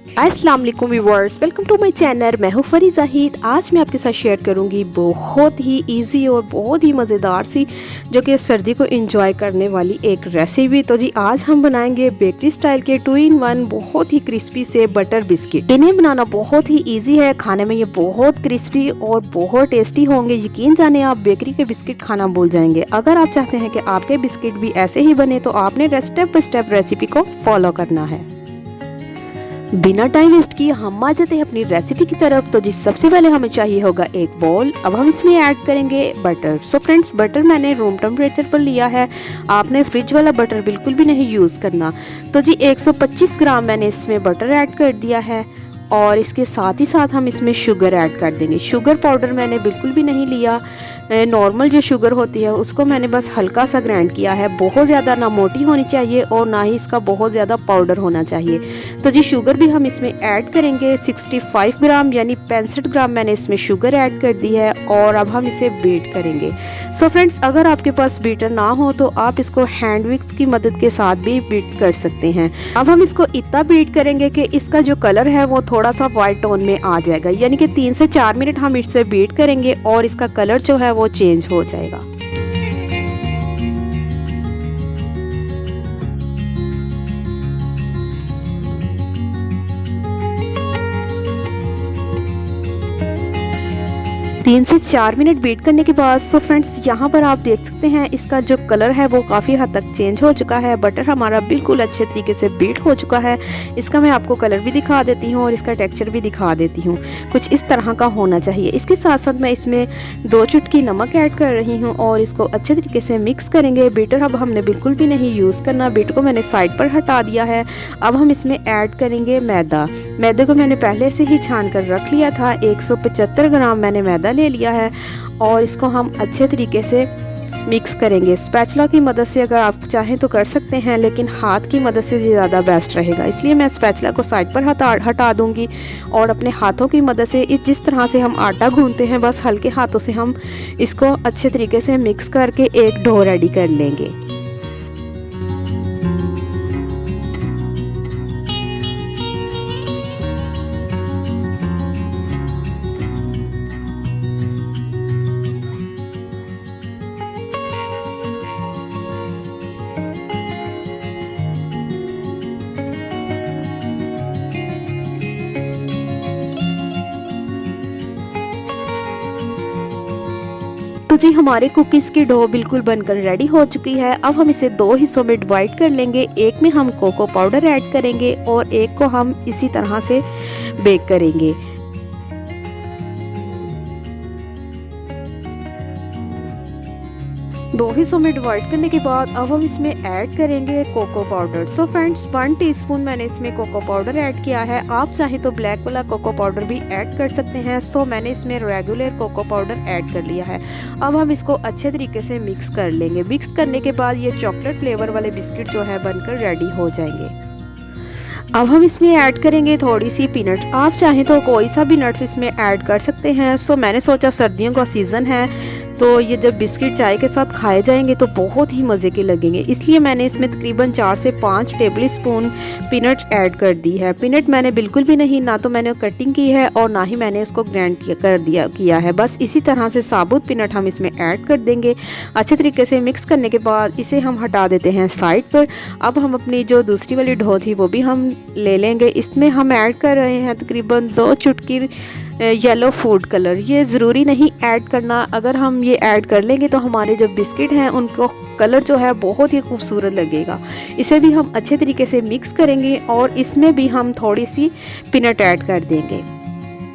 अस्सलाम वालेकुम viewers, welcome to my channel. मैं हूँ फरी जाहिद। आज मैं आपके साथ शेयर करूँगी बहुत ही इजी और बहुत ही मज़ेदार सी जो कि सर्दी को एंजॉय करने वाली एक रेसिपी। तो जी आज हम बनाएंगे बेकरी स्टाइल के 2 in 1 बहुत ही क्रिस्पी से बटर बिस्किट। इन्हें बनाना बहुत ही ईजी है, खाने में ये बहुत क्रिस्पी और बहुत टेस्टी होंगे। यकीन जाने आप बेकरी के बिस्किट खाना भूल जाएंगे। अगर आप चाहते हैं कि आपके बिस्किट भी ऐसे ही बने तो आपने स्टेप बाय स्टेप रेसिपी को फॉलो करना है। बिना टाइम वेस्ट किए हम आ जाते हैं अपनी रेसिपी की तरफ। तो जी सबसे पहले हमें चाहिए होगा एक बोल। अब हम इसमें ऐड करेंगे बटर। सो फ्रेंड्स, बटर मैंने रूम टेम्परेचर पर लिया है, आपने फ्रिज वाला बटर बिल्कुल भी नहीं यूज़ करना। तो जी 125 ग्राम मैंने इसमें बटर ऐड कर दिया है और इसके साथ ही साथ हम इसमें शुगर ऐड कर देंगे। शुगर पाउडर मैंने बिल्कुल भी नहीं लिया, नॉर्मल जो शुगर होती है उसको मैंने बस हल्का सा ग्राइंड किया है। बहुत ज़्यादा ना मोटी होनी चाहिए और ना ही इसका बहुत ज़्यादा पाउडर होना चाहिए। तो जी शुगर भी हम इसमें ऐड करेंगे। 65 ग्राम यानी 65 ग्राम मैंने इसमें शुगर ऐड कर दी है और अब हम इसे बीट करेंगे। सो फ्रेंड्स, अगर आपके पास बीटर ना हो तो आप इसको हैंड विक्स की मदद के साथ भी बीट कर सकते हैं। अब हम इसको इतना बीट करेंगे कि इसका जो कलर है वो थोड़ा सा वाइट टोन में आ जाएगा, यानी कि 3 से 4 मिनट हम इससे बीट करेंगे और इसका कलर जो है वो चेंज हो जाएगा। 3 से 4 मिनट बीट करने के बाद सो फ्रेंड्स यहाँ पर आप देख सकते हैं इसका जो कलर है वो काफ़ी हद तक चेंज हो चुका है। बटर हमारा बिल्कुल अच्छे तरीके से बीट हो चुका है। इसका मैं आपको कलर भी दिखा देती हूँ और इसका टेक्सचर भी दिखा देती हूँ। कुछ इस तरह का होना चाहिए। इसके साथ साथ मैं इसमें 2 चुटकी नमक ऐड कर रही हूँ और इसको अच्छे तरीके से मिक्स करेंगे। बीटर अब हमने बिल्कुल भी नहीं यूज़ करना, बीटर को मैंने साइड पर हटा दिया है। अब हम इसमें ऐड करेंगे मैदा। मैदे को मैंने पहले से ही छान कर रख लिया था। 175 ग्राम मैंने मैदा ले लिया है और इसको हम अच्छे तरीके से मिक्स करेंगे। स्पैचुला की मदद से अगर आप चाहें तो कर सकते हैं, लेकिन हाथ की मदद से ज़्यादा बेस्ट रहेगा, इसलिए मैं स्पैचुला को साइड पर हटा दूंगी और अपने हाथों की मदद से जिस तरह से हम आटा गूंथते हैं बस हल्के हाथों से हम इसको अच्छे तरीके से मिक्स करके एक डो रेडी कर लेंगे। तो जी हमारे कुकीज़ की डो बिल्कुल बनकर रेडी हो चुकी है। अब हम इसे 2 हिस्सों में डिवाइड कर लेंगे। एक में हम कोको पाउडर ऐड करेंगे और एक को हम इसी तरह से बेक करेंगे। 2 हिस्सों में डिवाइड करने के बाद अब हम इसमें ऐड करेंगे cocoa powder. So friends 1 teaspoon मैंने इसमें कोको पाउडर ऐड किया है। आप चाहें तो ब्लैक वाला कोको पाउडर भी ऐड कर सकते हैं। सो मैंने इसमें रेगुलर कोको पाउडर ऐड कर लिया है। अब हम इसको अच्छे तरीके से मिक्स कर लेंगे। मिक्स करने के बाद ये चॉकलेट फ्लेवर वाले बिस्किट जो है बनकर रेडी हो जाएंगे। अब हम इसमें ऐड करेंगे थोड़ी सी पीनट। आप चाहें तो कोई सा भी नट्स इसमें ऐड कर सकते हैं। सो मैंने सोचा सर्दियों का सीज़न है तो ये जब बिस्किट चाय के साथ खाए जाएंगे तो बहुत ही मज़े के लगेंगे, इसलिए मैंने इसमें तकरीबन 4 से 5 टेबल स्पून पीनट ऐड कर दी है। पीनट मैंने बिल्कुल भी नहीं, ना तो मैंने कटिंग की है और ना ही मैंने उसको ग्राइंड किया है। बस इसी तरह से साबुत पीनट हम इसमें ऐड कर देंगे। अच्छे तरीके से मिक्स करने के बाद इसे हम हटा देते हैं साइड पर। अब हम अपनी जो दूसरी वाली डो थी वो भी हम ले लेंगे। इसमें हम ऐड कर रहे हैं तकरीबन 2 चुटकी येलो फूड कलर। ये ज़रूरी नहीं ऐड करना, अगर हम ये ऐड कर लेंगे तो हमारे जो बिस्किट हैं उनको कलर जो है बहुत ही खूबसूरत लगेगा। इसे भी हम अच्छे तरीके से मिक्स करेंगे और इसमें भी हम थोड़ी सी पीनट ऐड कर देंगे।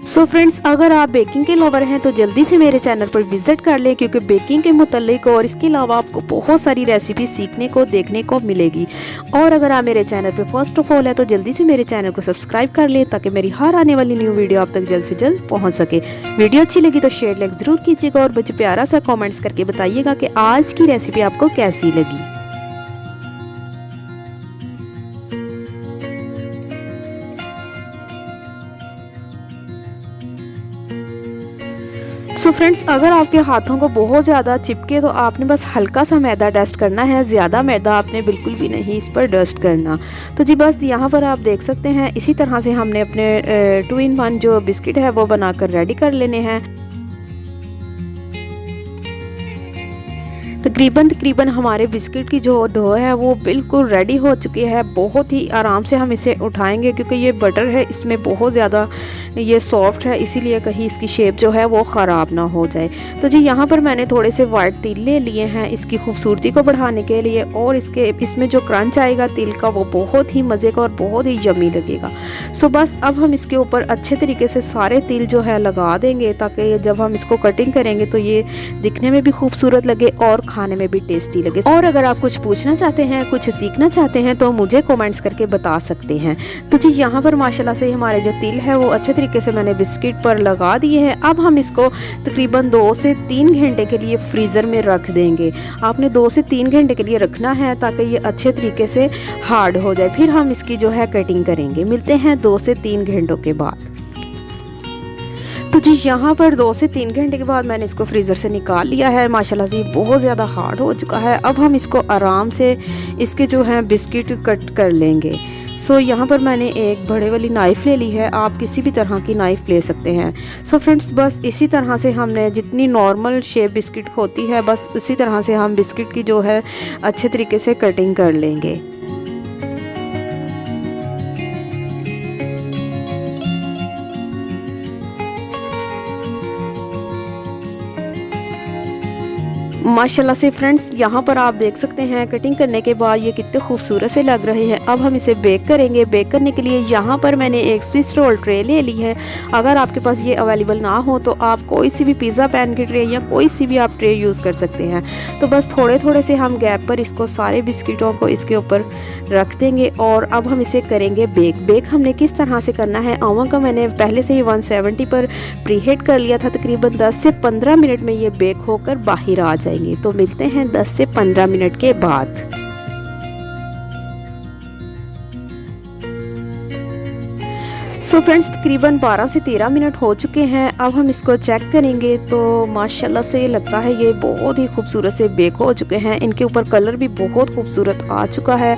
सो फ्रेंड्स, अगर आप बेकिंग के लवर हैं तो जल्दी से मेरे चैनल पर विजिट कर लें, क्योंकि बेकिंग के मुतल्लिक और इसके अलावा आपको बहुत सारी रेसिपी सीखने को देखने को मिलेगी। और अगर आप मेरे चैनल पर फर्स्ट ऑफ ऑल है तो जल्दी से मेरे चैनल को सब्सक्राइब कर लें ताकि मेरी हर आने वाली न्यू वीडियो आप तक जल्द से जल्द पहुंच सके। वीडियो अच्छी लगी तो शेयर लाइक ज़रूर कीजिएगा और मुझे प्यारा सा कॉमेंट्स करके बताइएगा कि आज की रेसिपी आपको कैसी लगी। सो फ्रेंड्स, अगर आपके हाथों को बहुत ज़्यादा चिपके तो आपने बस हल्का सा मैदा डस्ट करना है, ज़्यादा मैदा आपने बिल्कुल भी नहीं इस पर डस्ट करना। तो जी बस यहाँ पर आप देख सकते हैं इसी तरह से हमने अपने 2 in 1 जो बिस्किट है वो बनाकर रेडी कर लेने हैं। तकरीबन हमारे बिस्किट की जो डो है वो बिल्कुल रेडी हो चुकी है। बहुत ही आराम से हम इसे उठाएंगे क्योंकि ये बटर है, इसमें बहुत ज़्यादा ये सॉफ्ट है, इसीलिए कहीं इसकी शेप जो है वो ख़राब ना हो जाए। तो जी यहाँ पर मैंने थोड़े से वाइट तिल ले लिए हैं इसकी खूबसूरती को बढ़ाने के लिए, और इसमें जो क्रंच आएगा तिल का वो बहुत ही मज़े का और बहुत ही यम्मी लगेगा। सो बस अब हम इसके ऊपर अच्छे तरीके से सारे तिल जो है लगा देंगे ताकि जब हम इसको कटिंग करेंगे तो ये दिखने में भी खूबसूरत लगे और खाने में भी टेस्टी लगे। और अगर आप कुछ पूछना चाहते हैं, कुछ सीखना चाहते हैं तो मुझे कमेंट्स करके बता सकते हैं। तो जी यहाँ पर माशाल्लाह से हमारे जो तिल है वो अच्छे तरीके से मैंने बिस्किट पर लगा दिए हैं। अब हम इसको तकरीबन 2 से 3 घंटे के लिए फ्रीज़र में रख देंगे। आपने 2 से 3 घंटे के लिए रखना है ताकि ये अच्छे तरीके से हार्ड हो जाए। फिर हम इसकी जो है कटिंग करेंगे। मिलते हैं 2 से 3 घंटों के बाद। तो जी यहाँ पर 2 से 3 घंटे के बाद मैंने इसको फ्रीज़र से निकाल लिया है। माशाल्लाह से बहुत ज़्यादा हार्ड हो चुका है। अब हम इसको आराम से इसके जो है बिस्किट कट कर लेंगे। सो यहाँ पर मैंने एक बड़े वाली नाइफ़ ले ली है, आप किसी भी तरह की नाइफ़ ले सकते हैं। सो फ्रेंड्स, बस इसी तरह से हमने जितनी नॉर्मल शेप बिस्किट होती है बस उसी तरह से हम बिस्किट की जो है अच्छे तरीके से कटिंग कर लेंगे। माशाल्लाह से फ्रेंड्स, यहाँ पर आप देख सकते हैं कटिंग करने के बाद ये कितने खूबसूरत से लग रहे हैं। अब हम इसे बेक करेंगे। बेक करने के लिए यहाँ पर मैंने एक स्विस रोल ट्रे ले ली है। अगर आपके पास ये अवेलेबल ना हो तो आप कोई सी भी पिज़्ज़ा पैन की ट्रे या कोई सी भी आप ट्रे यूज़ कर सकते हैं। तो बस थोड़े थोड़े से हम गैप पर इसको सारे बिस्किटों को इसके ऊपर रख देंगे और अब हम इसे करेंगे बेक। बेक हमने किस तरह से करना है, ओवन का मैंने पहले से ही 170 पर प्रीहीट कर लिया था। तकरीबन 10 से 15 मिनट में ये बेक होकर बाहर आ जाएंगे। तो मिलते हैं 10 से 15 मिनट के बाद। सो फ्रेंड्स, तकरीबन 12 से 13 मिनट हो चुके हैं। अब हम इसको चेक करेंगे तो माशाल्लाह से लगता है ये बहुत ही खूबसूरत से बेक हो चुके हैं। इनके ऊपर कलर भी बहुत खूबसूरत आ चुका है।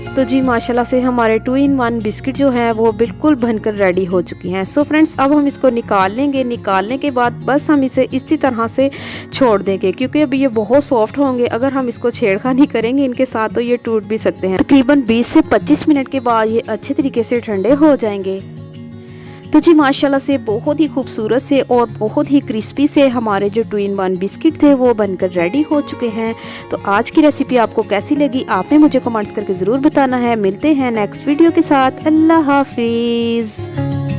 तो जी माशाल्लाह से हमारे 2 in 1 बिस्किट जो हैं वो बिल्कुल बनकर रेडी हो चुकी हैं। सो फ्रेंड्स, अब हम इसको निकाल लेंगे। निकालने के बाद बस हम इसे इसी तरह से छोड़ देंगे क्योंकि अभी ये बहुत सॉफ्ट होंगे। अगर हम इसको छेड़खानी करेंगे इनके साथ तो ये टूट भी सकते हैं। तकरीबन 20 से 25 मिनट के बाद ये अच्छे तरीके से ठंडे हो जाएंगे। तो जी माशाल्लाह से बहुत ही खूबसूरत से और बहुत ही क्रिस्पी से हमारे जो 2 in 1 बिस्किट थे वो बनकर रेडी हो चुके हैं। तो आज की रेसिपी आपको कैसी लगी आपने मुझे कमेंट्स करके ज़रूर बताना है। मिलते हैं नेक्स्ट वीडियो के साथ। अल्लाह हाफिज़।